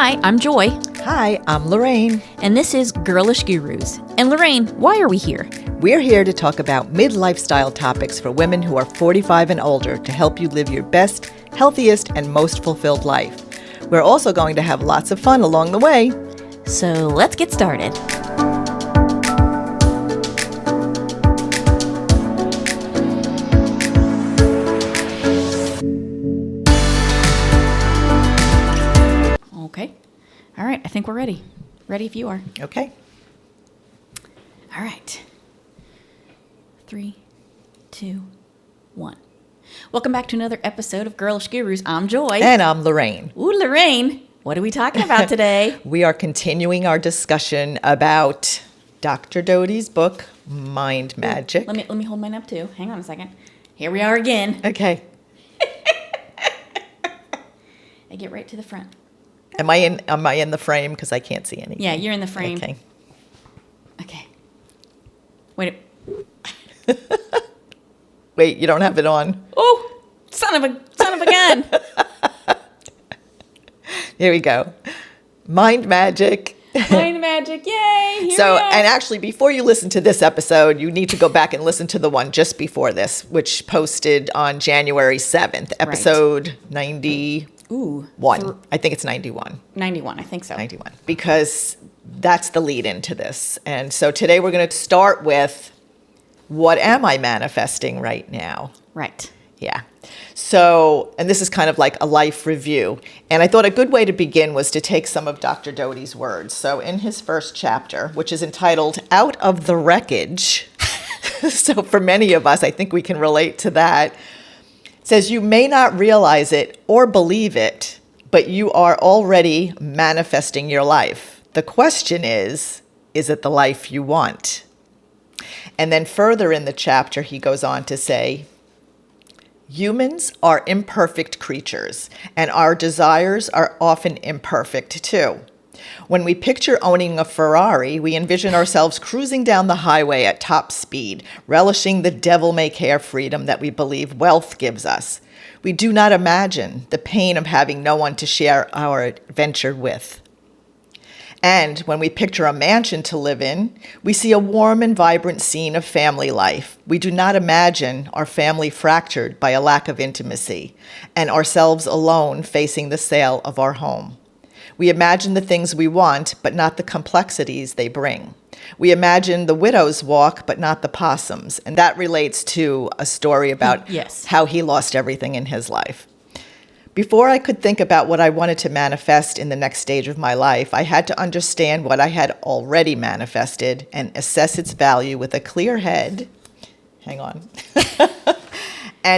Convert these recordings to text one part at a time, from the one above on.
Hi, I'm Joy, Hi, I'm Lorraine. and this is Girlish Gurus. And Lorraine, why are we here? We're here to talk about mid-lifestyle topics for women who are 45 and older to help you live your best, healthiest, and most fulfilled life. We're also going to have lots of fun along the way. So let's get started. Okay. All right, I think we're ready. Ready if you are. Okay. All right. 3, 2, 1. Welcome back to another episode of Girlish Gurus. I'm Joy. And I'm Lorraine. Ooh, Lorraine, what are we talking about today? We are continuing our discussion about Dr. Doty's book, Mind Magic. Let me hold mine up too. Hang on a second. Here we are again. Okay. I get right to the front. Am I in the frame? Because I can't see anything. Yeah, you're in the frame. Okay. Wait. Wait, you don't have it on. Oh, son of a gun. Here we go. Mind Magic. Mind magic. Yay. Here So, we are. and actually, before you listen to this episode, you need to go back and listen to the one just before this, which posted on January 7th, episode 91. Ooh. I think it's 91. 91, I think so. 91. Because that's the lead into this. And so today we're going to start with, what am I manifesting right now? Right. Yeah. So, and this is kind of like a life review. And I thought a good way to begin was to take some of Dr. Doty's words. So in his first chapter, which is entitled Out of the Wreckage, so for many of us, I think we can relate to that, it says, you may not realize it or believe it, but you are already manifesting your life. The question is it the life you want? And then further in the chapter, he goes on to say, humans are imperfect creatures, and our desires are often imperfect too. When we picture owning a Ferrari, we envision ourselves cruising down the highway at top speed, relishing the devil-may-care freedom that we believe wealth gives us. We do not imagine the pain of having no one to share our adventure with. And when we picture a mansion to live in, we see a warm and vibrant scene of family life. We do not imagine our family fractured by a lack of intimacy and ourselves alone facing the sale of our home. We imagine the things we want, but not the complexities they bring. We imagine the widow's walk, but not the possums. And that relates to a story about how he lost everything in his life. Before I could think about what I wanted to manifest in the next stage of my life, I had to understand what I had already manifested and assess its value with a clear head, and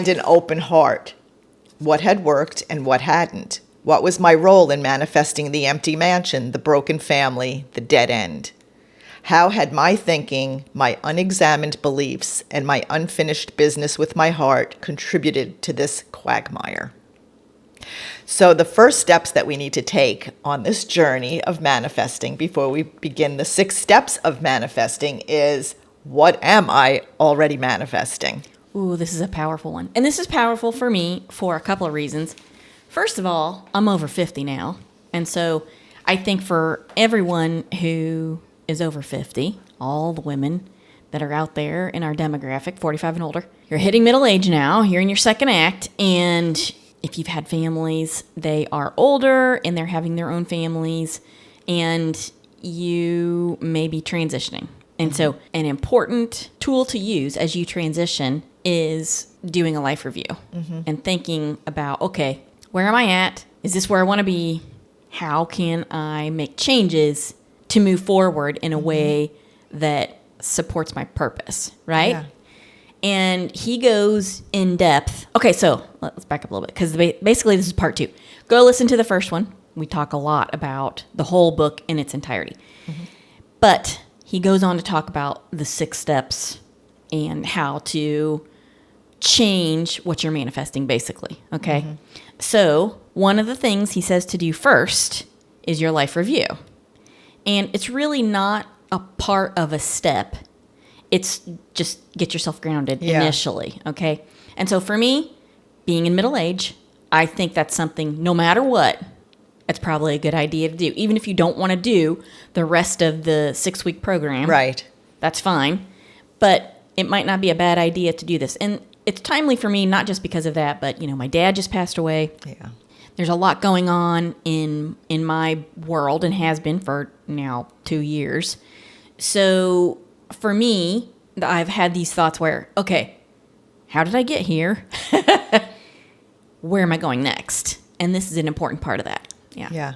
an open heart. What had worked and what hadn't? What was my role in manifesting the empty mansion, the broken family, the dead end? How had my thinking, my unexamined beliefs, and my unfinished business with my heart contributed to this quagmire? So the first steps that we need to take on this journey of manifesting before we begin the 6 steps of manifesting is, what am I already manifesting? Ooh, this is a powerful one. And this is powerful for me for a couple of reasons. First of all, I'm over 50 now. And so I think for everyone who is over 50, all the women that are out there in our demographic, 45 and older, you're hitting middle age now, you're in your second act, and if you've had families, they are older and they're having their own families, and you may be transitioning. And so an important tool to use as you transition is doing a life review and thinking about, okay, where am I at? Is this where I want to be? How can I make changes to move forward in a way that supports my purpose, right? Yeah. And he goes in depth. Okay, so let's back up a little bit, because basically this is part 2. Go listen to the first one. We talk a lot about the whole book in its entirety. But he goes on to talk about the 6 steps and how to change what you're manifesting, basically. Okay? So one of the things he says to do first is your life review. And it's really not a part of a step. It's just get yourself grounded initially, okay? And so for me, being in middle age, I think that's something, no matter what, it's probably a good idea to do. Even if you don't want to do the rest of the 6-week program. Right. That's fine. But it might not be a bad idea to do this. And it's timely for me, not just because of that, but, my dad just passed away. Yeah. There's a lot going on in my world and has been for now 2 years. So for me, I've had these thoughts where, okay, how did I get here? Where am I going next? And this is an important part of that. Yeah. Yeah.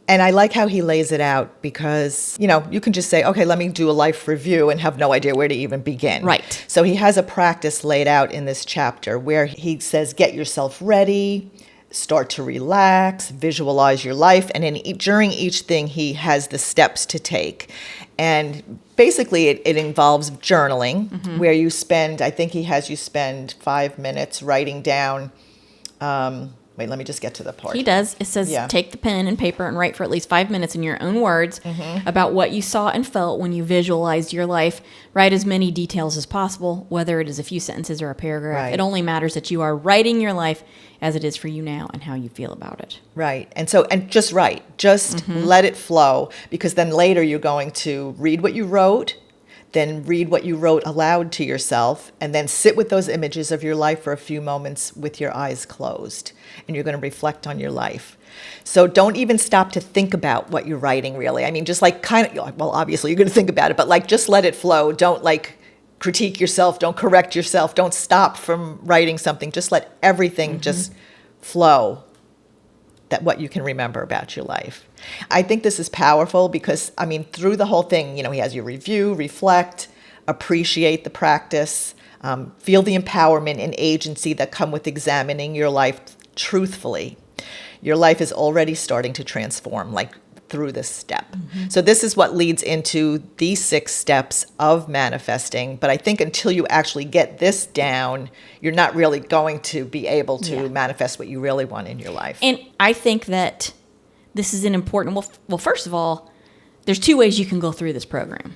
And I like how he lays it out because, you can just say, okay, let me do a life review and have no idea where to even begin. Right. So he has a practice laid out in this chapter where he says, get yourself ready, start to relax, visualize your life. And during each thing, he has the steps to take. And basically, it involves journaling, where you spend, I think he has you spend 5 minutes writing down. Wait, let me just get to the part. He does. It says take the pen and paper and write for at least 5 minutes in your own words about what you saw and felt when you visualized your life. Write as many details as possible, whether it is a few sentences or a paragraph. Right. It only matters that you are writing your life as it is for you now and how you feel about it. Right. And just write. Just let it flow, because then later you're going to read what you wrote, then read what you wrote aloud to yourself, and then sit with those images of your life for a few moments with your eyes closed. And you're going to reflect on your life. So don't even stop to think about what you're writing, really. I mean, just obviously you're going to think about it, but just let it flow. Don't critique yourself. Don't correct yourself. Don't stop from writing something. Just let everything just flow. That what you can remember about your life. I think this is powerful because, through the whole thing, he has you review, reflect, appreciate the practice, feel the empowerment and agency that come with examining your life truthfully. Your life is already starting to transform, through this step. So this is what leads into these 6 steps of manifesting. But I think until you actually get this down, you're not really going to be able to manifest what you really want in your life. And I think that this is an important, well, first of all, there's 2 ways you can go through this program.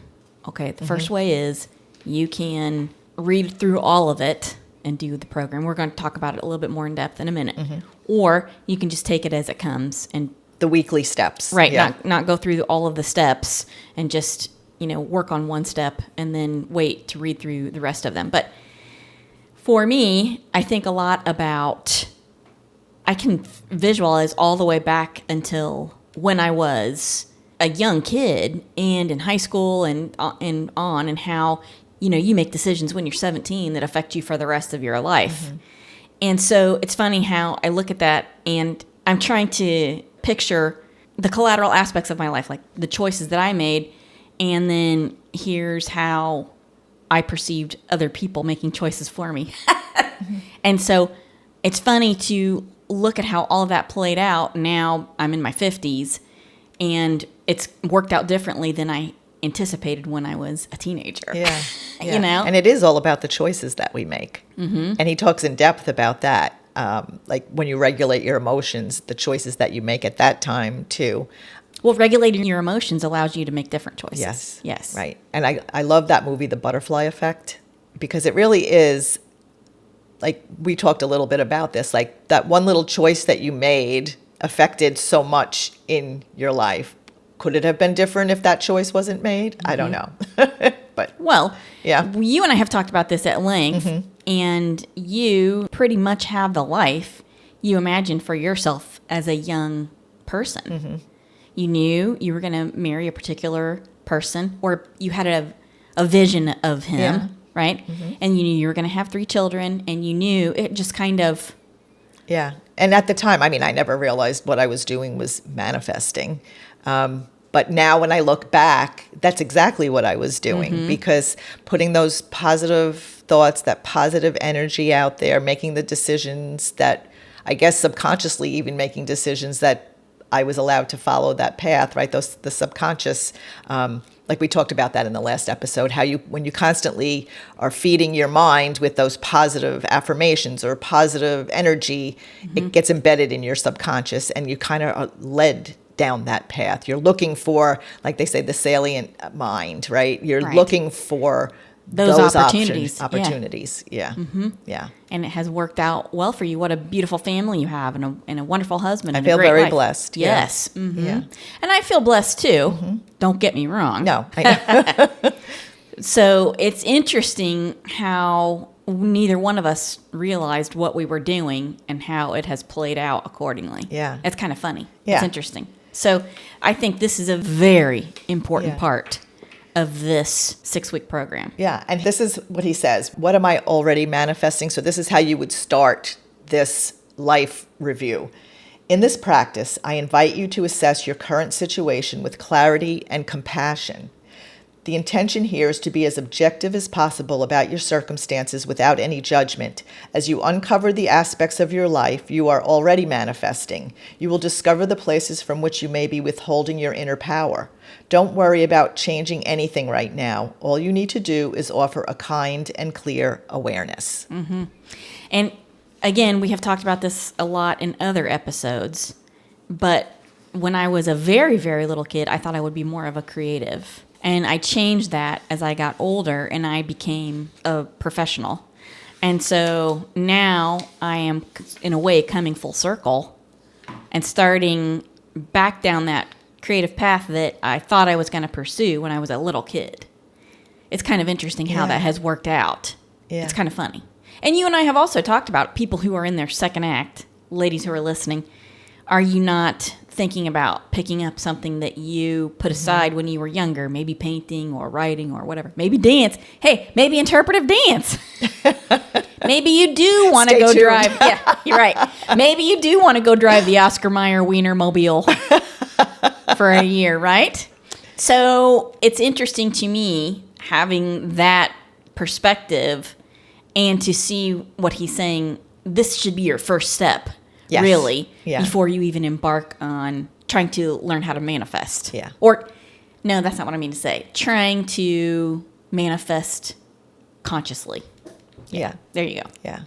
Okay, the first way is you can read through all of it and do the program. We're going to talk about it a little bit more in depth in a minute. Or you can just take it as it comes and the weekly steps. Right, not go through all of the steps and just, work on one step and then wait to read through the rest of them. But for me, I think a lot about, I can visualize all the way back until when I was a young kid and in high school and on, and how, you make decisions when you're 17 that affect you for the rest of your life. And so it's funny how I look at that and I'm trying to picture the collateral aspects of my life, like the choices that I made, and then here's how I perceived other people making choices for me. And so it's funny to look at how all of that played out. Now I'm in my 50s, and it's worked out differently than I anticipated when I was a teenager. Yeah. And it is all about the choices that we make. And he talks in depth about that. When you regulate your emotions, the choices that you make at that time too. Well, regulating your emotions allows you to make different choices. Yes. Right. And I love that movie, The Butterfly Effect, because it really is, we talked a little bit about this, that one little choice that you made affected so much in your life. Could it have been different if that choice wasn't made? I don't know. But you and I have talked about this at length. And you pretty much have the life you imagined for yourself as a young person. You knew you were going to marry a particular person, or you had a vision of him, right? And you knew you were going to have 3 children, and you knew it just kind of... Yeah. And at the time, I never realized what I was doing was manifesting. But now when I look back, that's exactly what I was doing, because putting those positive thoughts, that positive energy out there, making the decisions that, I guess subconsciously even making decisions that I was allowed to follow that path, right? The subconscious, we talked about that in the last episode, how when you constantly are feeding your mind with those positive affirmations or positive energy, it gets embedded in your subconscious, and you kind of are led down that path. You're looking for, like they say, the salient mind, right? You're looking for those opportunities. Opportunities. Yeah. Yeah. And it has worked out well for you. What a beautiful family you have, and a wonderful husband. I and feel a great very wife. blessed. Yes. Yeah. Yeah. And I feel blessed too. Don't get me wrong. No. I know. So it's interesting how neither one of us realized what we were doing and how it has played out accordingly. Yeah. It's kind of funny. Yeah. It's interesting. So I think this is a very important Yeah. part of this 6-week program. Yeah, and this is what he says. What am I already manifesting? So this is how you would start this life review. In this practice, I invite you to assess your current situation with clarity and compassion. The intention here is to be as objective as possible about your circumstances without any judgment. As you uncover the aspects of your life you are already manifesting, you will discover the places from which you may be withholding your inner power. Don't worry about changing anything right now. All you need to do is offer a kind and clear awareness. And again, we have talked about this a lot in other episodes, but when I was a very, very little kid, I thought I would be more of a creative. And I changed that as I got older and I became a professional. And so now I am, in a way, coming full circle and starting back down that creative path that I thought I was going to pursue when I was a little kid. It's kind of interesting how that has worked out. Yeah. It's kind of funny. And you and I have also talked about people who are in their second act, ladies who are listening. Are you not thinking about picking up something that you put aside when you were younger, maybe painting or writing or whatever, maybe dance? Hey, maybe interpretive dance. Maybe you do want to go tuned. drive. Yeah, you're right. Maybe you do want to go drive the Oscar Mayer Wiener Mobile for a year, right? So it's interesting to me having that perspective and to see what he's saying. This should be your first step. Yes. Really, Yeah. before you even embark on trying to learn how to manifest. Yeah. Or, no, that's not what I mean to say. Trying to manifest consciously. Yeah. There you go. Yeah.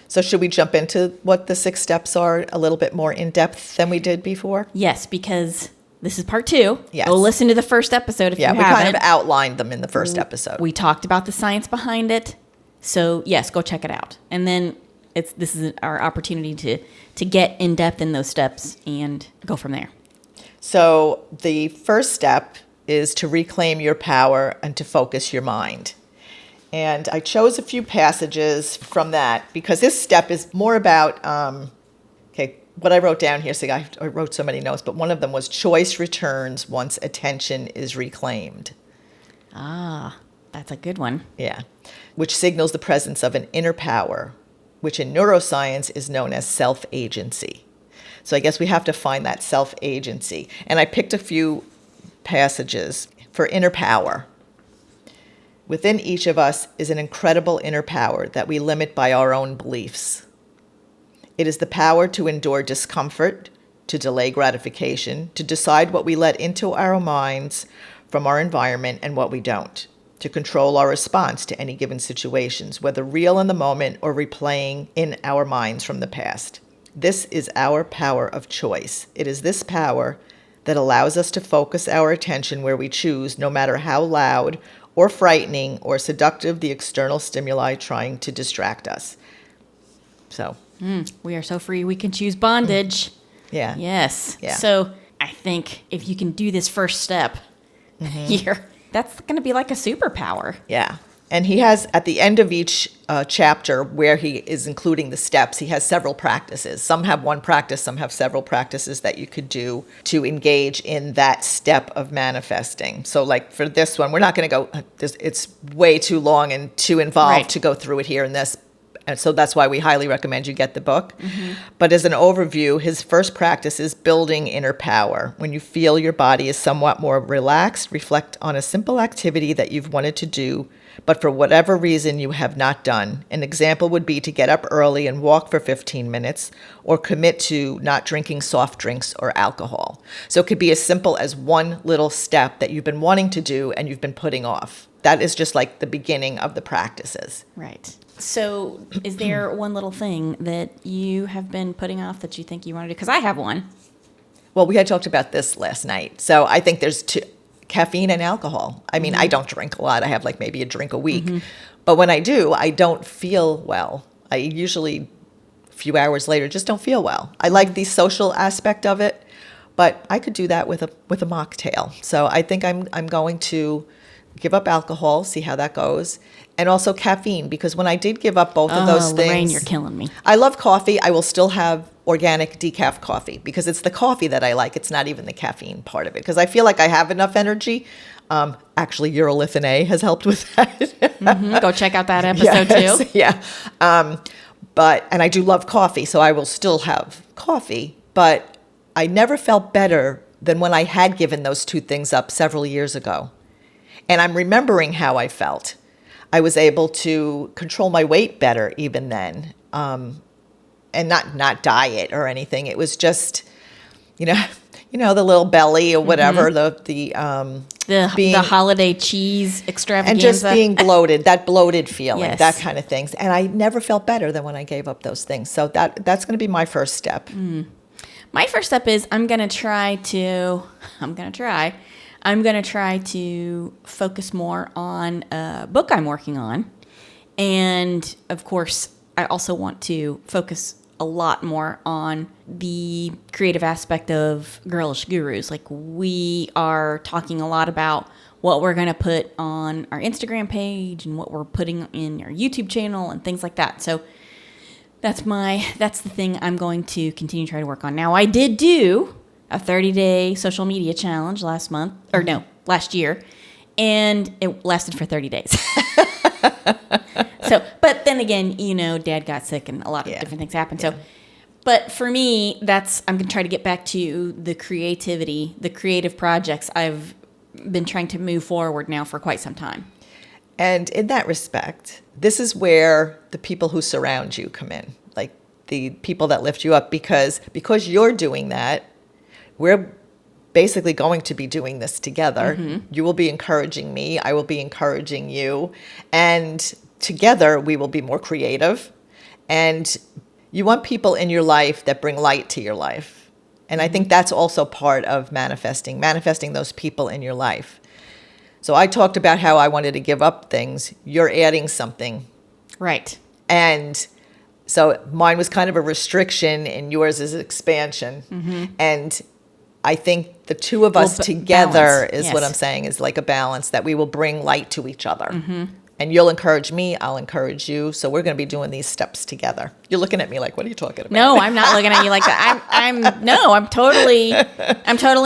So should we jump into what the 6 steps are a little bit more in depth than we did before? Yes, because this is part 2. Yes. Go listen to the first episode if Yeah, you we haven't. kind of outlined them in the first episode. We talked about the science behind it. So, yes, go check it out. And then this is our opportunity to get in depth in those steps and go from there. So the first step is to reclaim your power and to focus your mind. And I chose a few passages from that because this step is more about, what I wrote down here, so I wrote so many notes, but one of them was choice returns once attention is reclaimed. Ah, that's a good one. Yeah, which signals the presence of an inner power, which in neuroscience is known as self-agency. So I guess we have to find that self-agency. And I picked a few passages for inner power. Within each of us is an incredible inner power that we limit by our own beliefs. It is the power to endure discomfort, to delay gratification, to decide what we let into our minds from our environment and what we don't, to control our response to any given situations, whether real in the moment or replaying in our minds from the past. This is our power of choice. It is this power that allows us to focus our attention where we choose, no matter how loud or frightening or seductive the external stimuli trying to distract us. So, We are so free we can choose bondage. yeah. Yes. Yeah. So I think if you can do this first step here, that's going to be like a superpower. Yeah. And he has, at the end of each chapter where he is including the steps, he has several practices. Some have one practice, some have several practices that you could do to engage in that step of manifesting. So like for this one, we're not going to go, it's way too long and too involved to go through it here in this. And so that's why we highly recommend you get the book. But as an overview, his first practice is building inner power. When you feel your body is somewhat more relaxed, reflect on a simple activity that you've wanted to do, but for whatever reason you have not done. An example would be to get up early and walk for 15 minutes, or commit to not drinking soft drinks or alcohol. So it could be as simple as one little step that you've been wanting to do and you've been putting off. That is just like the beginning of the practices. Right. So is there one little thing that you have been putting off that you think you want to do? Because I have one. Well, we had talked about this last night. So I think there's caffeine and alcohol. I mean, I don't drink a lot. I have like maybe a drink a week. But when I do, I don't feel well. I usually, a few hours later, just don't feel well. I like the social aspect of it, but I could do that with a mocktail. So I think I'm going to give up alcohol, see how that goes, and also caffeine, because when I did give up both of those things, Lorraine, you're killing me. I love coffee. I will still have organic decaf coffee because it's the coffee that I like. It's not even the caffeine part of it, because I feel like I have enough energy. Actually, urolithin A has helped with that. Go check out that episode too. Yeah. And I do love coffee, so I will still have coffee. But I never felt better than when I had given those two things up several years ago. And I'm remembering how I felt. I was able to control my weight better even then, and not diet or anything. It was just, the little belly or whatever, the holiday cheese extravaganza. And just being bloated, that bloated feeling, Yes. that kind of things. And I never felt better than when I gave up those things. So that's going to be my first step. My first step is I'm going to try to focus more on a book I'm working on. And of course, I also want to focus a lot more on the creative aspect of Girlish Gurus. Like, we are talking a lot about what we're going to put on our Instagram page and what we're putting in our YouTube channel and things like that. So that's the thing I'm going to continue to try to work on. Now, I did do a 30-day social media challenge last year, and it lasted for 30 days. But then again, Dad got sick and a lot of different things happened. So, but for me, I'm going to try to get back to the creativity, the creative projects I've been trying to move forward now for quite some time. And in that respect, this is where the people who surround you come in, like the people that lift you up, because you're doing that, we're basically going to be doing this together. You will be encouraging me. I will be encouraging you. And together, we will be more creative. And you want people in your life that bring light to your life. And I think that's also part of manifesting those people in your life. So I talked about how I wanted to give up things. You're adding something. Right. And so mine was kind of a restriction and yours is expansion. And I think the two of us together balance. is what I'm saying, is like a balance, that we will bring light to each other. And you'll encourage me, I'll encourage you. So we're going to be doing these steps together. You're looking at me like, what are you talking about? No, I'm not looking at you like that. I'm totally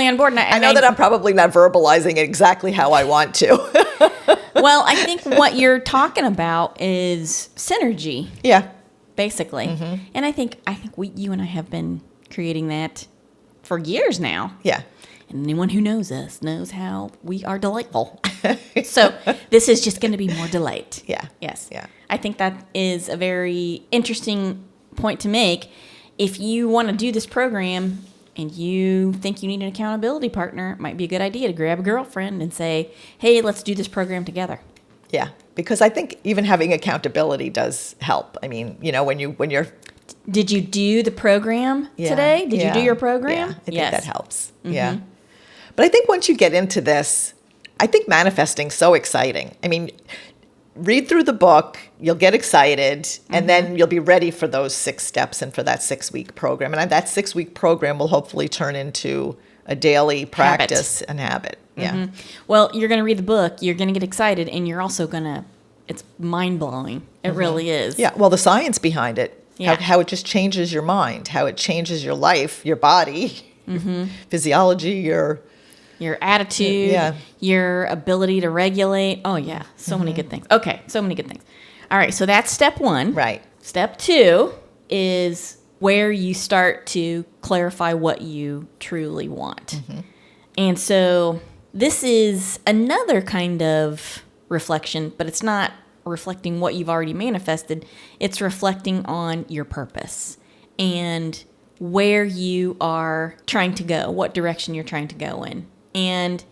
on board. And I know that I'm probably not verbalizing it exactly how I want to. Well, I think what you're talking about is synergy. Yeah. Basically. And I think you and I have been creating that for years now. Yeah. And anyone who knows us knows how we are delightful. So this is just going to be more delight. Yeah. Yes. Yeah. I think that is a very interesting point to make. If you want to do this program and you think you need an accountability partner, it might be a good idea to grab a girlfriend and say, hey, let's do this program together. Yeah. Because I think even having accountability does help. I mean, when you're... Did you do the program today? Did you do your program? Yeah, I think that helps. Yeah. But I think once you get into this, I think manifesting's so exciting. I mean, read through the book, you'll get excited, and then you'll be ready for those 6 steps and for that 6-week program. And that 6-week program will hopefully turn into a daily practice and habit. Yeah. Well, you're going to read the book, you're going to get excited, and you're also going to, it's mind-blowing. It really is. Yeah. Well, the science behind it. Yeah. How it just changes your mind, how it changes your life, your body, your physiology, your attitude, your ability to regulate. Oh, yeah. So many good things. Okay. So many good things. All right. So that's step 1. Right. Step 2 is where you start to clarify what you truly want. And so this is another kind of reflection, but it's not reflecting what you've already manifested. It's reflecting on your purpose and where you are trying to go, what direction you're trying to go in. And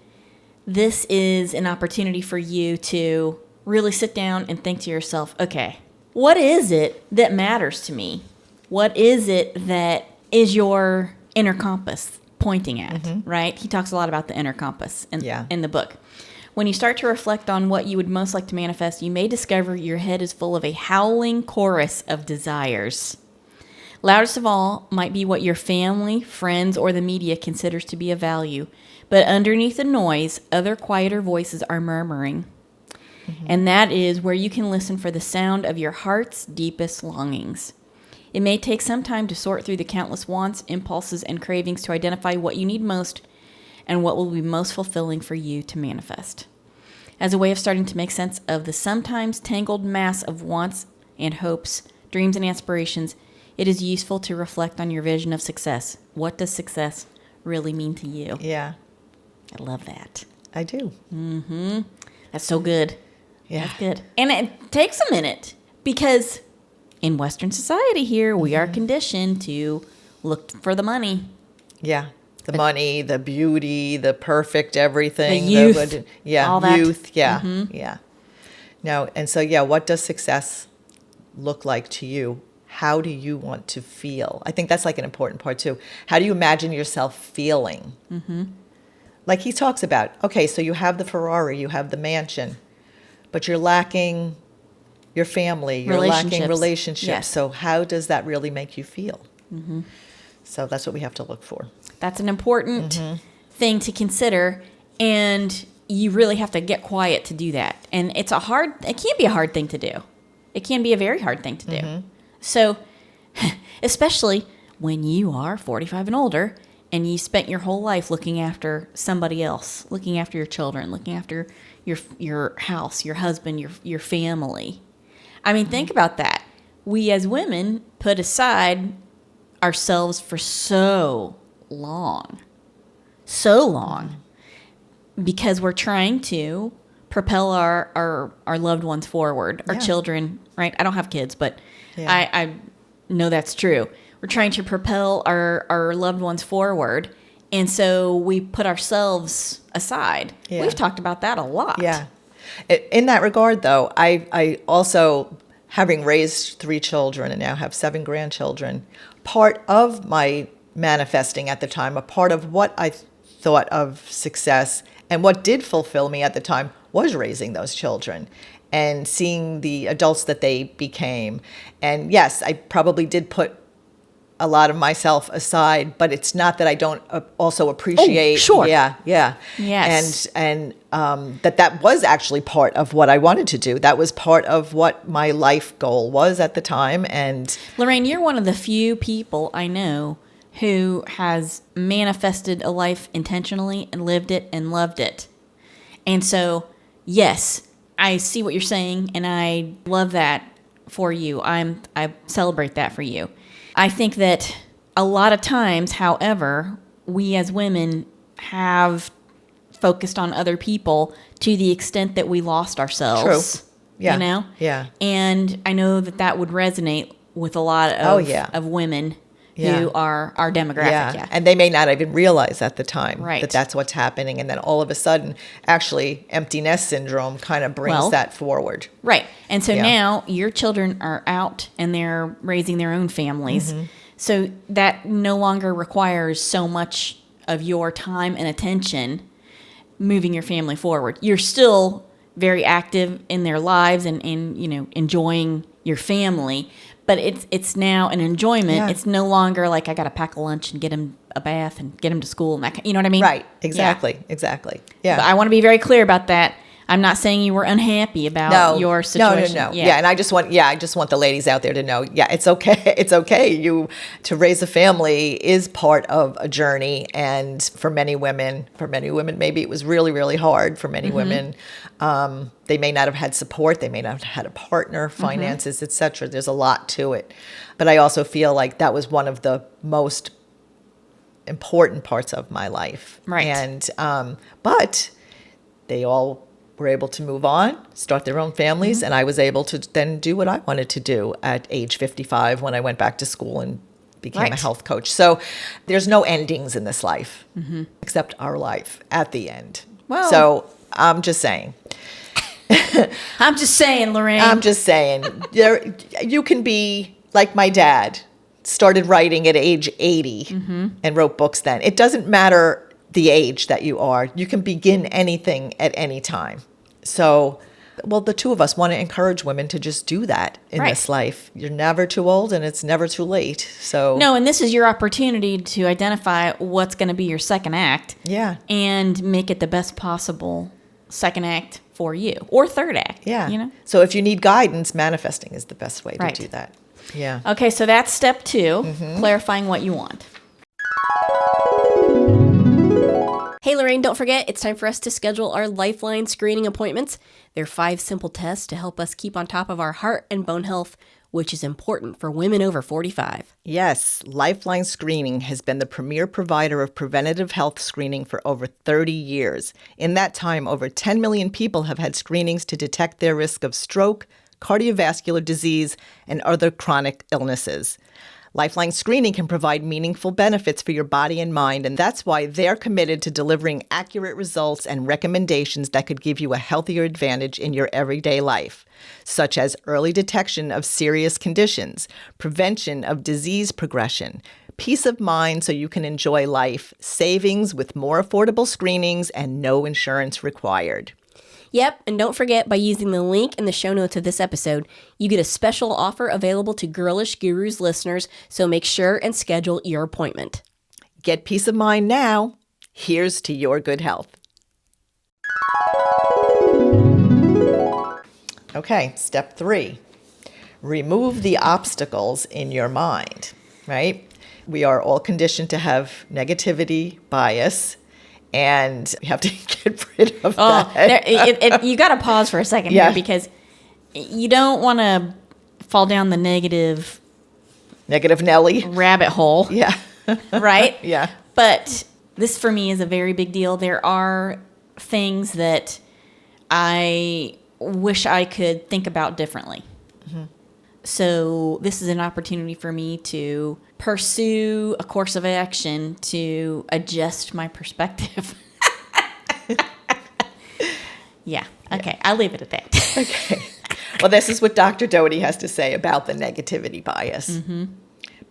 this is an opportunity for you to really sit down and think to yourself, okay, what is it that matters to me? What is it that is your inner compass? pointing at, right? He talks a lot about the inner compass in the book. When you start to reflect on what you would most like to manifest, you may discover your head is full of a howling chorus of desires. Loudest of all might be what your family, friends, or the media considers to be of value. But underneath the noise, other quieter voices are murmuring. And that is where you can listen for the sound of your heart's deepest longings. It may take some time to sort through the countless wants, impulses, and cravings to identify what you need most and what will be most fulfilling for you to manifest. As a way of starting to make sense of the sometimes tangled mass of wants and hopes, dreams and aspirations, it is useful to reflect on your vision of success. What does success really mean to you? Yeah. I love that. I do. That's so good. Yeah. That's good. And it takes a minute because in Western society here, we are conditioned to look for the money. Yeah. The money, the beauty, the perfect everything. The youth. All that. Youth. Yeah. Yeah. No. And so, what does success look like to you? How do you want to feel? I think that's like an important part too. How do you imagine yourself feeling? Like he talks about, okay, so you have the Ferrari, you have the mansion, but you're lacking your family, you're lacking relationships. Yes. So how does that really make you feel? So that's what we have to look for. That's an important thing to consider, and you really have to get quiet to do that. And it can be a hard thing to do. It can be a very hard thing to do. So, especially when you are 45 and older, and you spent your whole life looking after somebody else, looking after your children, looking after your house, your husband, your family. I mean, think about that. We as women put aside ourselves for so long, because we're trying to propel our loved ones forward, our children, right? I don't have kids, but I know that's true. We're trying to propel our loved ones forward, and so we put ourselves aside. Yeah. We've talked about that a lot. Yeah. In that regard, though, I also, having raised 3 children and now have 7 grandchildren, part of my manifesting at the time, a part of what I thought of success and what did fulfill me at the time was raising those children and seeing the adults that they became. And yes, I probably did put a lot of myself aside, but it's not that I don't also appreciate. Oh, sure. Yeah. Yes. And that was actually part of what I wanted to do. That was part of what my life goal was at the time. And Lorraine, you're one of the few people I know who has manifested a life intentionally and lived it and loved it. And so, yes, I see what you're saying, and I love that for you. I celebrate that for you. I think that a lot of times, however, we as women have focused on other people to the extent that we lost ourselves. True. Yeah. You know? Yeah. And I know that would resonate with a lot of women who are our demographic. Yeah. And they may not even realize at the time Right. that that's what's happening. And then all of a sudden, actually, empty nest syndrome kind of brings that forward. Right. And so now your children are out and they're raising their own families. So that no longer requires so much of your time and attention moving your family forward. You're still very active in their lives and enjoying your family, but it's now an enjoyment. Yeah. It's no longer like I got to pack a lunch and get him a bath and get him to school and that. You know what I mean? Right. Exactly. Yeah. But I want to be very clear about that. I'm not saying you were unhappy about your situation. No. Yeah. And I just want the ladies out there to know, it's okay. It's okay. To raise a family is part of a journey. And for many women, maybe it was really, really hard for many women. They may not have had support. They may not have had a partner, finances, etc. There's a lot to it. But I also feel like that was one of the most important parts of my life. Right. And, but they all were able to move on, start their own families, and I was able to then do what I wanted to do at age 55 when I went back to school and became a health coach. So there's no endings in this life except our life at the end. Well, so I'm just saying. I'm just saying, Lorraine. I'm just saying. You can be like my dad. started writing at age 80 and wrote books then. It doesn't matter the age that you are. You can begin anything at any time. So, well, the two of us want to encourage women to just do that in this life. You're never too old and it's never too late. So no, and this is your opportunity to identify what's going to be your second act. Yeah. And make it the best possible second act for you, or third act. Yeah. You know? So if you need guidance, manifesting is the best way to do that. Yeah. Okay, so that's step 2, clarifying what you want. Hey, Lorraine, don't forget, it's time for us to schedule our Lifeline screening appointments. They're 5 simple tests to help us keep on top of our heart and bone health, which is important for women over 45. Yes, Lifeline Screening has been the premier provider of preventative health screening for over 30 years. In that time, over 10 million people have had screenings to detect their risk of stroke, cardiovascular disease, and other chronic illnesses. Lifeline Screening can provide meaningful benefits for your body and mind, and that's why they're committed to delivering accurate results and recommendations that could give you a healthier advantage in your everyday life, such as early detection of serious conditions, prevention of disease progression, peace of mind so you can enjoy life, savings with more affordable screenings, and no insurance required. Yep, and don't forget, by using the link in the show notes of this episode, you get a special offer available to Girlish Gurus listeners, so make sure and schedule your appointment. Get peace of mind now. Here's to your good health. Okay, step 3. Remove the obstacles in your mind, right? We are all conditioned to have negativity bias, and we have to get rid of that. You got to pause for a second here, because you don't want to fall down the negative Nelly rabbit hole. Yeah. Right? Yeah. But this for me is a very big deal. There are things that I wish I could think about differently. So this is an opportunity for me to pursue a course of action to adjust my perspective. Yeah. Okay. I'll leave it at that. Okay. Well, this is what Dr. Doty has to say about the negativity bias.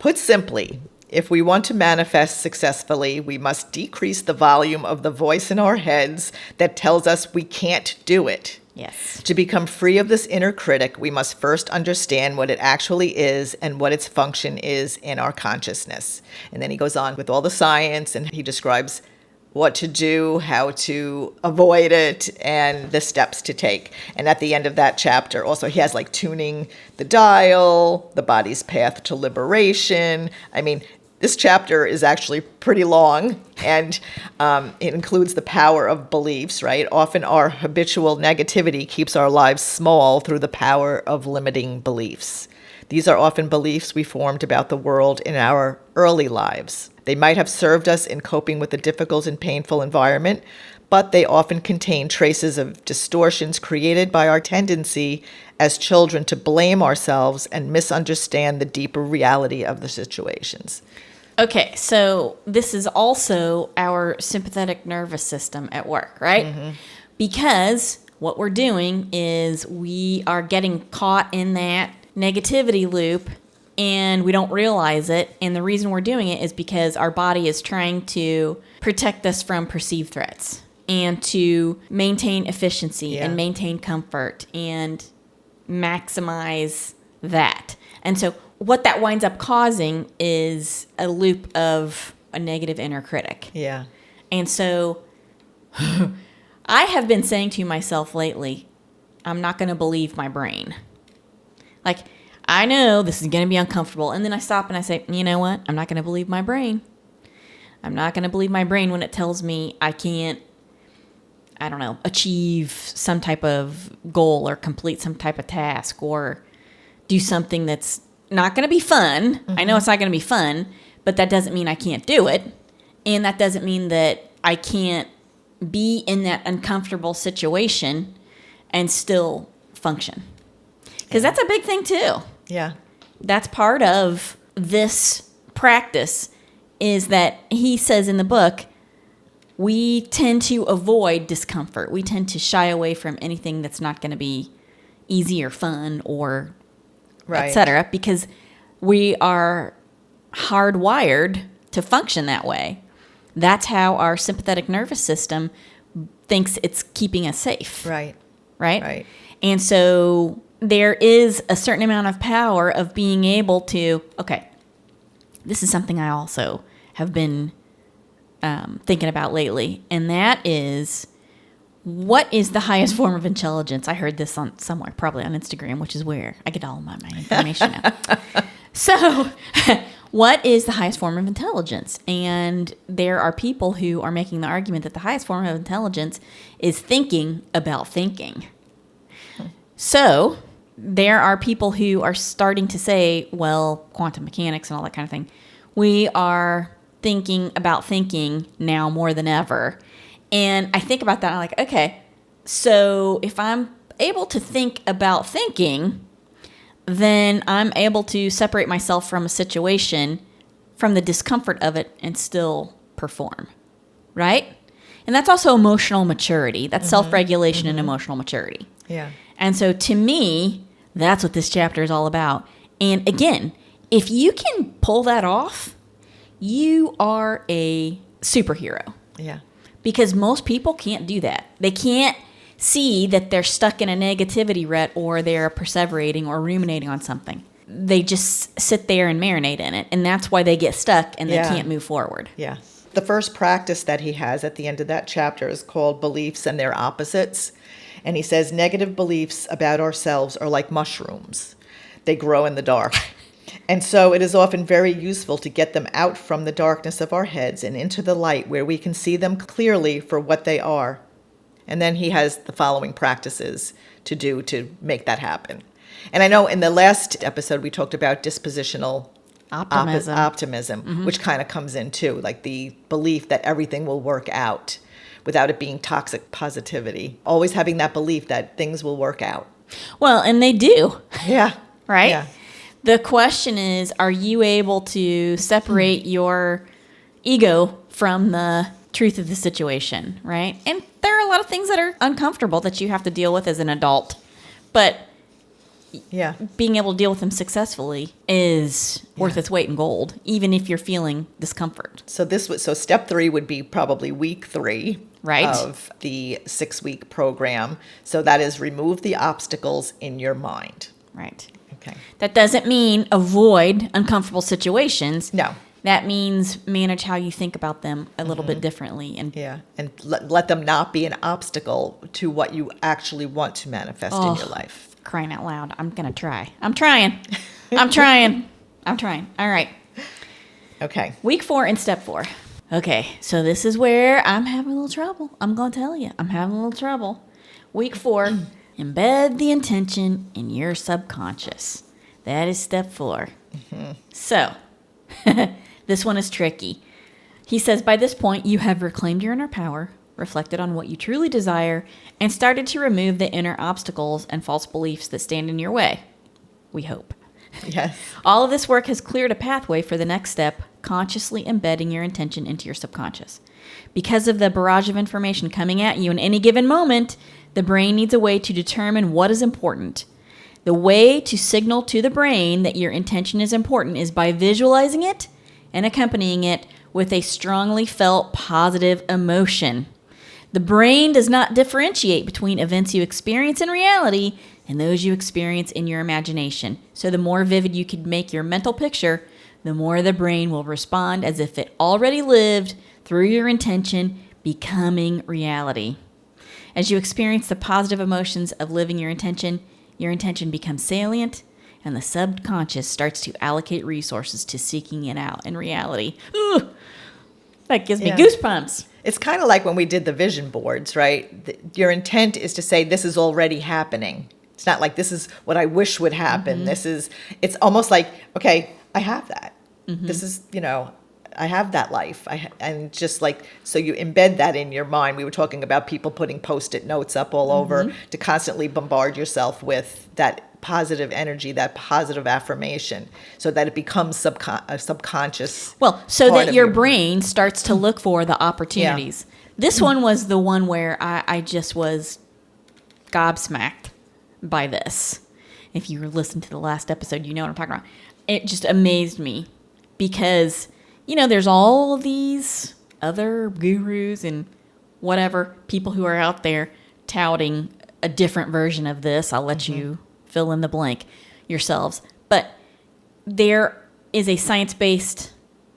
Put simply, if we want to manifest successfully, we must decrease the volume of the voice in our heads that tells us we can't do it. Yes. To become free of this inner critic, we must first understand what it actually is and what its function is in our consciousness. And then he goes on with all the science, and he describes what to do, how to avoid it, and the steps to take. And at the end of that chapter, also, he has like tuning the dial, the body's path to liberation. I mean, this chapter is actually pretty long, and it includes the power of beliefs, right? Often our habitual negativity keeps our lives small through the power of limiting beliefs. These are often beliefs we formed about the world in our early lives. They might have served us in coping with a difficult and painful environment, but they often contain traces of distortions created by our tendency as children to blame ourselves and misunderstand the deeper reality of the situations. Okay, so this is also our sympathetic nervous system at work, right? Because what we're doing is we are getting caught in that negativity loop, and we don't realize it. And the reason we're doing it is because our body is trying to protect us from perceived threats and to maintain efficiency and maintain comfort and maximize that. And so what that winds up causing is a loop of a negative inner critic. Yeah. And so I have been saying to myself lately, I'm not going to believe my brain. Like, I know this is going to be uncomfortable. And then I stop and I say, you know what? I'm not going to believe my brain. I'm not going to believe my brain when it tells me I can't, I don't know, achieve some type of goal or complete some type of task or do something that's not going to be fun. I know it's not going to be fun, but that doesn't mean I can't do it. And that doesn't mean that I can't be in that uncomfortable situation and still function. Because that's a big thing too. Yeah. That's part of this practice is that he says in the book, we tend to avoid discomfort. We tend to shy away from anything that's not going to be easy or fun or et cetera, because we are hardwired to function that way. That's how our sympathetic nervous system thinks it's keeping us safe. Right. Right? And so there is a certain amount of power of being able to, okay, this is something I also have been thinking about lately, and that is, what is the highest form of intelligence? I heard this on somewhere, probably on Instagram, which is where I get all my information now. So, what is the highest form of intelligence? And there are people who are making the argument that the highest form of intelligence is thinking about thinking. So, there are people who are starting to say, well, quantum mechanics and all that kind of thing, we are thinking about thinking now more than ever. And I think about that, and I'm like, okay, so if I'm able to think about thinking, then I'm able to separate myself from a situation, from the discomfort of it, and still perform, right? And that's also emotional maturity. That's self-regulation and emotional maturity. Yeah. And so to me, that's what this chapter is all about. And again, if you can pull that off, you are a superhero. Yeah. Because most people can't do that. They can't see that they're stuck in a negativity rut, or they're perseverating or ruminating on something. They just sit there and marinate in it. And that's why they get stuck and they can't move forward. Yeah. The first practice that he has at the end of that chapter is called Beliefs and Their Opposites. And he says, negative beliefs about ourselves are like mushrooms. They grow in the dark. And so it is often very useful to get them out from the darkness of our heads and into the light where we can see them clearly for what they are. And then he has the following practices to do to make that happen. And I know in the last episode we talked about dispositional optimism, which kind of comes in too, like the belief that everything will work out without it being toxic positivity. Always having that belief that things will work out. Well, and they do. Yeah. Right? Yeah. The question is, are you able to separate your ego from the truth of the situation, right? And there are a lot of things that are uncomfortable that you have to deal with as an adult. But being able to deal with them successfully is worth its weight in gold, even if you're feeling discomfort. So step 3 would be probably week 3 of the 6-week program. So that is remove the obstacles in your mind. Right. Okay. That doesn't mean avoid uncomfortable situations. No. That means manage how you think about them a little bit differently. And let them not be an obstacle to what you actually want to manifest in your life. Crying out loud. I'm going to try. I'm trying. I'm trying. All right. Okay. Week 4 and step 4. Okay. So this is where I'm having a little trouble. I'm going to tell you. I'm having a little trouble. Week 4. Embed the intention in your subconscious. That is step 4. So, this one is tricky. He says, by this point, you have reclaimed your inner power, reflected on what you truly desire, and started to remove the inner obstacles and false beliefs that stand in your way. We hope. Yes. All of this work has cleared a pathway for the next step, consciously embedding your intention into your subconscious. Because of the barrage of information coming at you in any given moment, the brain needs a way to determine what is important. The way to signal to the brain that your intention is important is by visualizing it and accompanying it with a strongly felt positive emotion. The brain does not differentiate between events you experience in reality and those you experience in your imagination. So the more vivid you can make your mental picture, the more the brain will respond as if it already lived through your intention becoming reality. As you experience the positive emotions of living your intention becomes salient, and the subconscious starts to allocate resources to seeking it out in reality. Ooh, that gives me goosebumps. It's kind of like when we did the vision boards, right? Your intent is to say, this is already happening. It's not like this is what I wish would happen. It's almost like, okay, I have that. This is, I have that life. And just like, so you embed that in your mind. We were talking about people putting Post-it notes up all over to constantly bombard yourself with that positive energy, that positive affirmation, so that it becomes a subconscious. Well, so that your brain starts to look for the opportunities. This one was the one where I just was gobsmacked by this. If you listened to the last episode, you know what I'm talking about. It just amazed me because, there's all these other gurus and whatever people who are out there touting a different version of this. I'll let you fill in the blank yourselves. But there is a science-based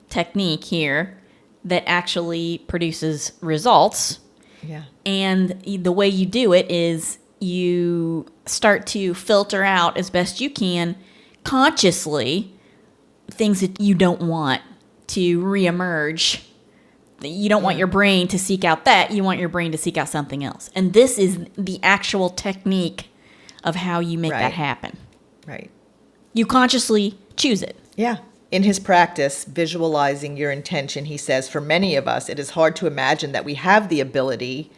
technique here that actually produces results. Yeah. And the way you do it is you start to filter out as best you can consciously things that you don't want to reemerge. You don't want your brain to seek out that. You want your brain to seek out something else. And this is the actual technique of how you make that happen. Right. You consciously choose it. Yeah. In his practice, visualizing your intention, he says, for many of us, it is hard to imagine that we have the ability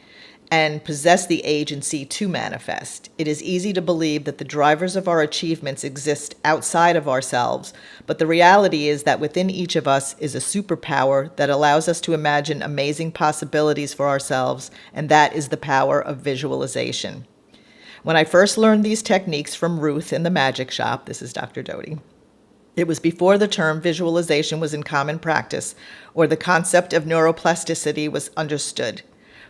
and possess the agency to manifest. It is easy to believe that the drivers of our achievements exist outside of ourselves, but the reality is that within each of us is a superpower that allows us to imagine amazing possibilities for ourselves, and that is the power of visualization. When I first learned these techniques from Ruth in the magic shop, this is Dr. Doty, it was before the term visualization was in common practice or the concept of neuroplasticity was understood.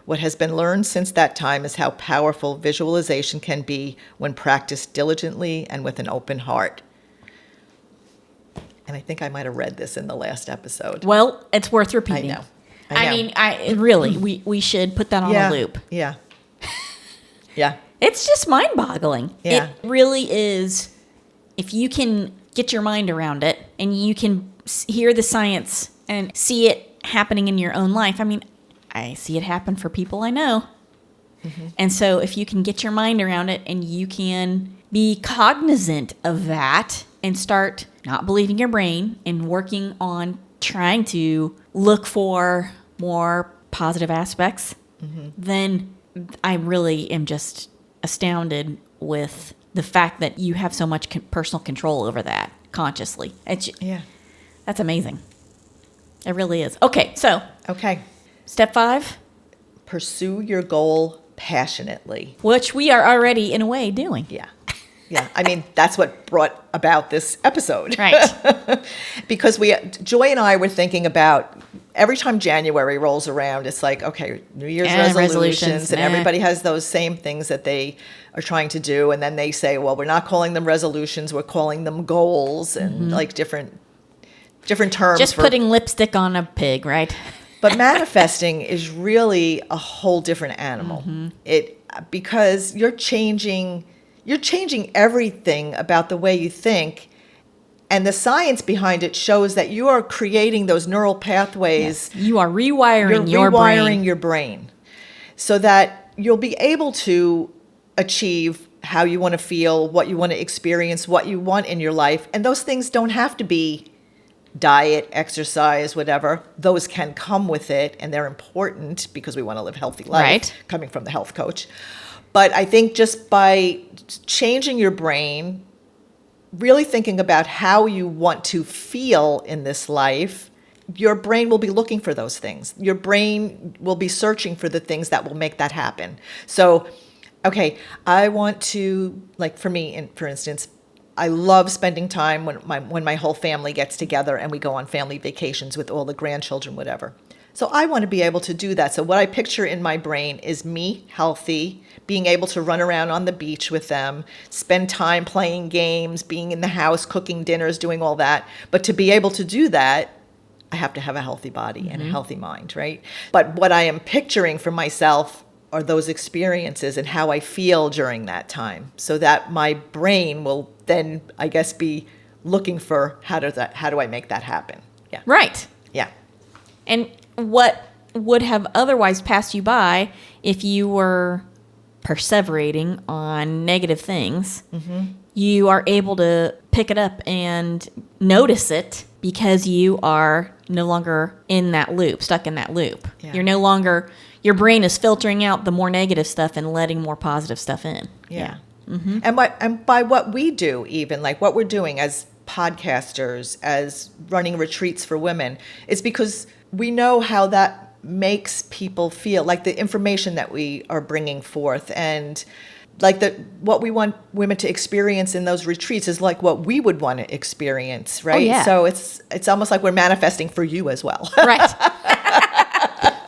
What has been learned since that time is how powerful visualization can be when practiced diligently and with an open heart. And I think I might have read this in the last episode. Well, it's worth repeating. I know. I mean, really, we should put that on a loop. Yeah. Yeah. It's just mind-boggling. Yeah. It really is. If you can get your mind around it and you can hear the science and see it happening in your own life. I mean, I see it happen for people I know. Mm-hmm. And so if you can get your mind around it and you can be cognizant of that and start not believing your brain and working on trying to look for more positive aspects, then I really am just astounded with the fact that you have so much personal control over that consciously. That's amazing. It really is. Okay, so step 5. Pursue your goal passionately. Which we are already, in a way, doing. Yeah. Yeah. I mean, that's what brought about this episode. Right. Because Joy and I were thinking about every time January rolls around, it's like, okay, New Year's resolutions, and everybody has those same things that they are trying to do. And then they say, well, we're not calling them resolutions, we're calling them goals, and like different terms. Just putting lipstick on a pig, right? But manifesting is really a whole different animal. Because you're changing everything about the way you think, and the science behind it shows that you are creating those neural pathways. Yes. You are rewiring your brain so that you'll be able to achieve how you want to feel, what you want to experience, what you want in your life. And those things don't have to be diet, exercise, whatever. Those can come with it, and they're important because we want to live a healthy life, coming from the health coach. But I think just by changing your brain, really thinking about how you want to feel in this life, your brain will be looking for those things. Your brain will be searching for the things that will make that happen. So, okay, I want to, like for me, for instance, I love spending time when my whole family gets together and we go on family vacations with all the grandchildren, whatever. So I want to be able to do that. So what I picture in my brain is me healthy, being able to run around on the beach with them, spend time playing games, being in the house, cooking dinners, doing all that. But to be able to do that, I have to have a healthy body and a healthy mind, right? But what I am picturing for myself are those experiences and how I feel during that time, so that my brain will then, I guess, be looking for how do I make that happen? Yeah. Right. Yeah. And what would have otherwise passed you by if you were perseverating on negative things, you are able to pick it up and notice it because you are no longer in that loop, stuck in that loop. Yeah. You're no longer, your brain is filtering out the more negative stuff and letting more positive stuff in. Yeah. And by what we do, even like what we're doing as podcasters, as running retreats for women, it's because we know how that makes people feel, like the information that we are bringing forth and like what we want women to experience in those retreats is like what we would want to experience, right? yeah. So it's almost like we're manifesting for you as well. Right.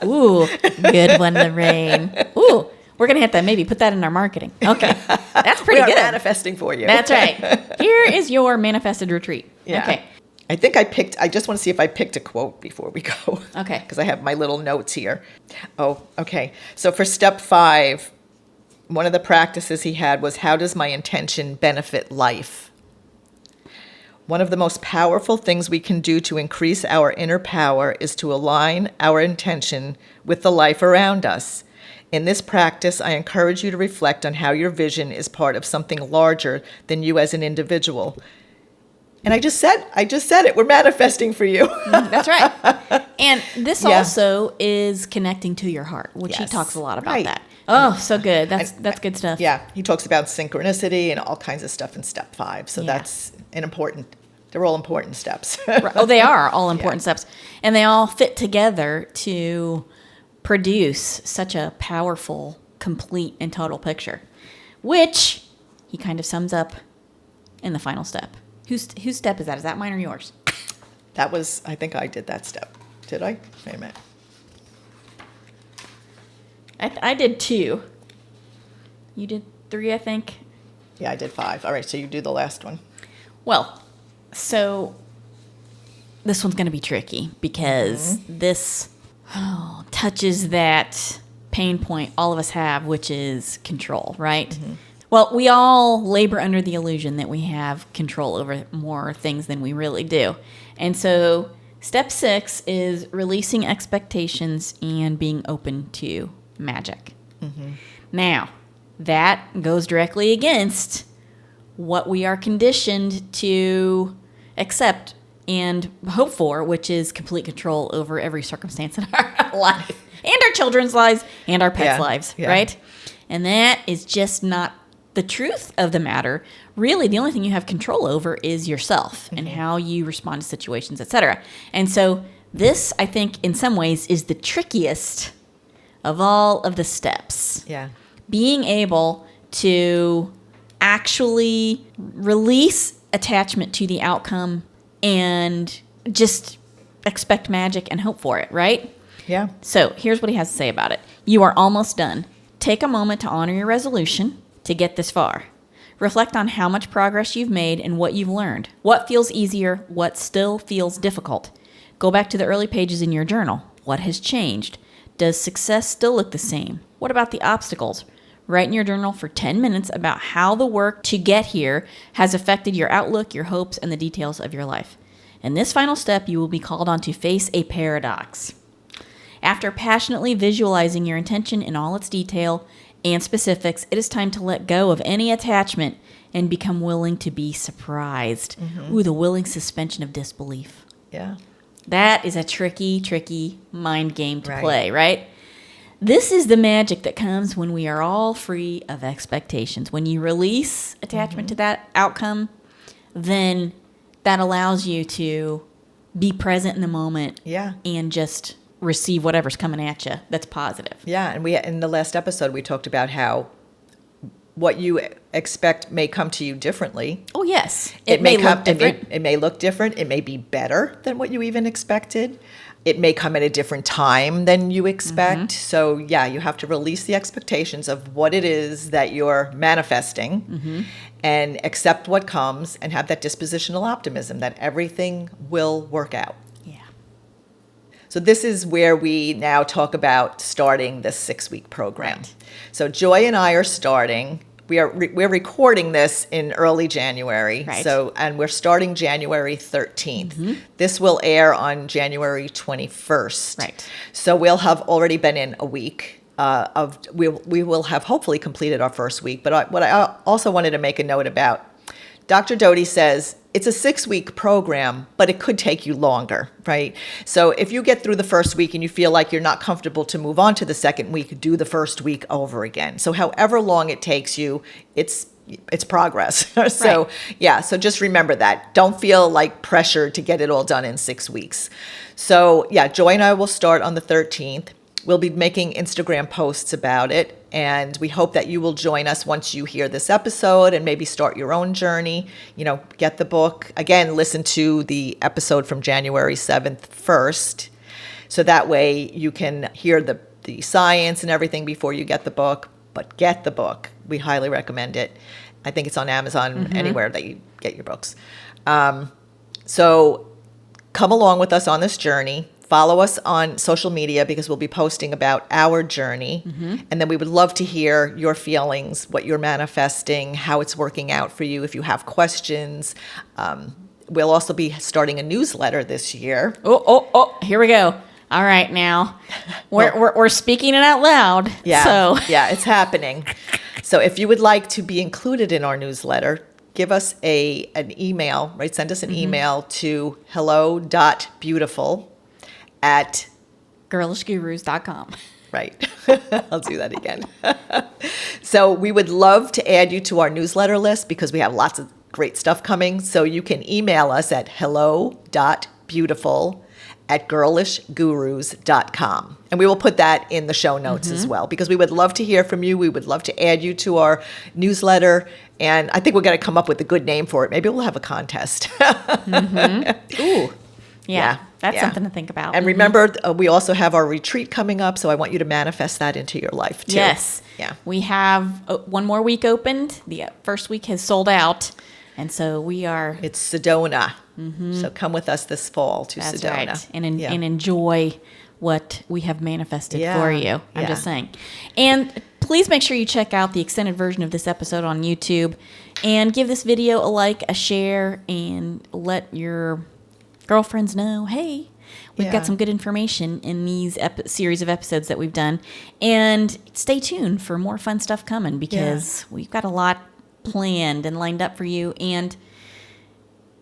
Ooh, good one, Lorraine. Ooh, we're going to have to maybe put that in our marketing. Okay. That's pretty We are good. manifesting for you. That's right. Here is your manifested retreat. Yeah. Okay. I think I just want to see if I picked a quote before we go. Okay. Because I have my little notes here. Oh, okay. So for step 5, one of the practices he had was, how does my intention benefit life? One of the most powerful things we can do to increase our inner power is to align our intention with the life around us. In this practice, I encourage you to reflect on how your vision is part of something larger than you as an individual. And I just said it. We're manifesting for you. That's right. And this Yeah. also is connecting to your heart, which he Yes. talks a lot about Right. that. Oh, so good. That's good stuff. Yeah, he talks about synchronicity and all kinds of stuff in step 5. So Yeah. that's they're all important steps. Right. Oh, they are all important steps. And they all fit together to produce such a powerful, complete, and total picture, which he kind of sums up in the final step. Whose step is that? Is that mine or yours? I think I did that step. Did I? Wait a minute. I did 2. You did 3, I think. Yeah, I did 5. All right, so you do the last one. Well, so this one's going to be tricky because this touches that pain point all of us have, which is control, right? Well, we all labor under the illusion that we have control over more things than we really do. And so step 6 is releasing expectations and being open to magic. Now, that goes directly against what we are conditioned to accept and hope for, which is complete control over every circumstance in our life and our children's lives and our pets' lives, right? And that is just not the truth of the matter. Really, the only thing you have control over is yourself and how you respond to situations, etc. And so this, I think, in some ways, is the trickiest of all of the steps. Yeah. Being able to actually release attachment to the outcome and just expect magic and hope for it, right? Yeah. So here's what he has to say about it. You are almost done. Take a moment to honor your resolution to get this far. Reflect on how much progress you've made and what you've learned. What feels easier? What still feels difficult? Go back to the early pages in your journal. What has changed? Does success still look the same? What about the obstacles? Write in your journal for 10 minutes about how the work to get here has affected your outlook, your hopes, and the details of your life. In this final step, you will be called on to face a paradox. After passionately visualizing your intention in all its detail and specifics, it is time to let go of any attachment and become willing to be surprised. Ooh, the willing suspension of disbelief. Yeah. That is a tricky, tricky mind game to play, right? This is the magic that comes when we are all free of expectations. When you release attachment to that outcome, then that allows you to be present in the moment and just receive whatever's coming at you that's positive. Yeah, and in the last episode we talked about how what you expect may come to you differently. Oh, yes. It may may look different. It may look different. It may be better than what you even expected. It may come at a different time than you expect. So, yeah, you have to release the expectations of what it is that you're manifesting and accept what comes and have that dispositional optimism that everything will work out. Yeah. So this is where we now talk about starting the 6-week program. Right. So Joy and I are starting. We're recording this in early January. Right. And we're starting January 13th. This will air on January 21st. Right. So we'll have already been in a week we will have hopefully completed our first week. But what I also wanted to make a note about, Dr. Doty says it's a 6-week program, but it could take you longer, right? So if you get through the first week and you feel like you're not comfortable to move on to the second week, do the first week over again. So however long it takes you, it's progress. So so just remember that. Don't feel like pressure to get it all done in 6 weeks. So Joy and I will start on the 13th. We'll be making Instagram posts about it. And we hope that you will join us once you hear this episode and maybe start your own journey. Get the book. Again, listen to the episode from January 7th first. So that way you can hear the science and everything before you get the book. But get the book. We highly recommend it. I think it's on Amazon, anywhere that you get your books. So come along with us on this journey. Follow us on social media because we'll be posting about our journey. And then we would love to hear your feelings, what you're manifesting, how it's working out for you. If you have questions, we'll also be starting a newsletter this year. Oh, here we go. All right, now we're speaking it out loud. Yeah, So yeah, it's happening. So if you would like to be included in our newsletter, give us an email, right? Send us an email to hello.beautiful@, right. I'll do that again. So we would love to add you to our newsletter list because we have lots of great stuff coming. So you can email us at hello.beautiful@girlishgurus.com. And we will put that in the show notes as well, because we would love to hear from you. We would love to add you to our newsletter. And I think we're going to come up with a good name for it. Maybe we'll have a contest. Ooh. Yeah, that's yeah. something to think about. And remember, we also have our retreat coming up, so I want you to manifest that into your life too. Yes. Yeah. We have one more week opened. The first week has sold out. And so we are... It's Sedona. So come with us this fall to That's Sedona. right. And enjoy what we have manifested Yeah. for you. I'm just saying. And please make sure you check out the extended version of this episode on YouTube and give this video a like, a share, and let your girlfriends know, hey, we've got some good information in these series of episodes that we've done. And stay tuned for more fun stuff coming because we've got a lot planned and lined up for you. And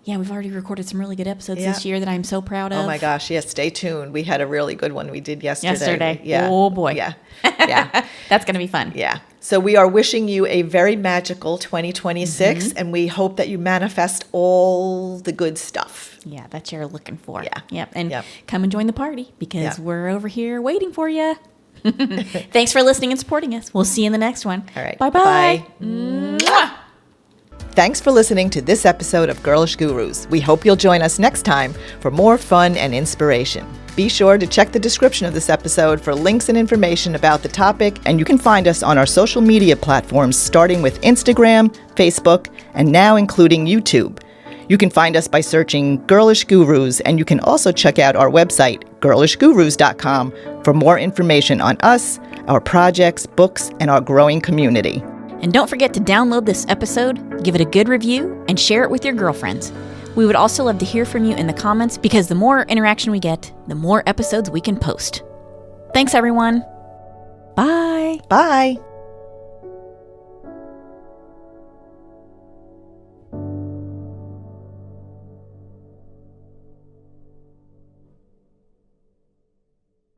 yeah, we've already recorded some really good episodes this year that I'm so proud of. Oh my gosh, yes, stay tuned. We had a really good one we did yesterday. Yeah. Oh boy. Yeah. Yeah. That's going to be fun. Yeah. So we are wishing you a very magical 2026, and we hope that you manifest all the good stuff. Yeah, that you're looking for. Yeah. Yep. And Yep. come and join the party because Yep. we're over here waiting for you. Thanks for listening and supporting us. We'll see you in the next one. All right. Bye-bye. Bye. Mwah. Thanks for listening to this episode of Girlish Gurus. We hope you'll join us next time for more fun and inspiration. Be sure to check the description of this episode for links and information about the topic, and you can find us on our social media platforms starting with Instagram, Facebook, and now including YouTube. You can find us by searching Girlish Gurus, and you can also check out our website, girlishgurus.com, for more information on us, our projects, books, and our growing community. And don't forget to download this episode, give it a good review, and share it with your girlfriends. We would also love to hear from you in the comments because the more interaction we get, the more episodes we can post. Thanks, everyone. Bye. Bye.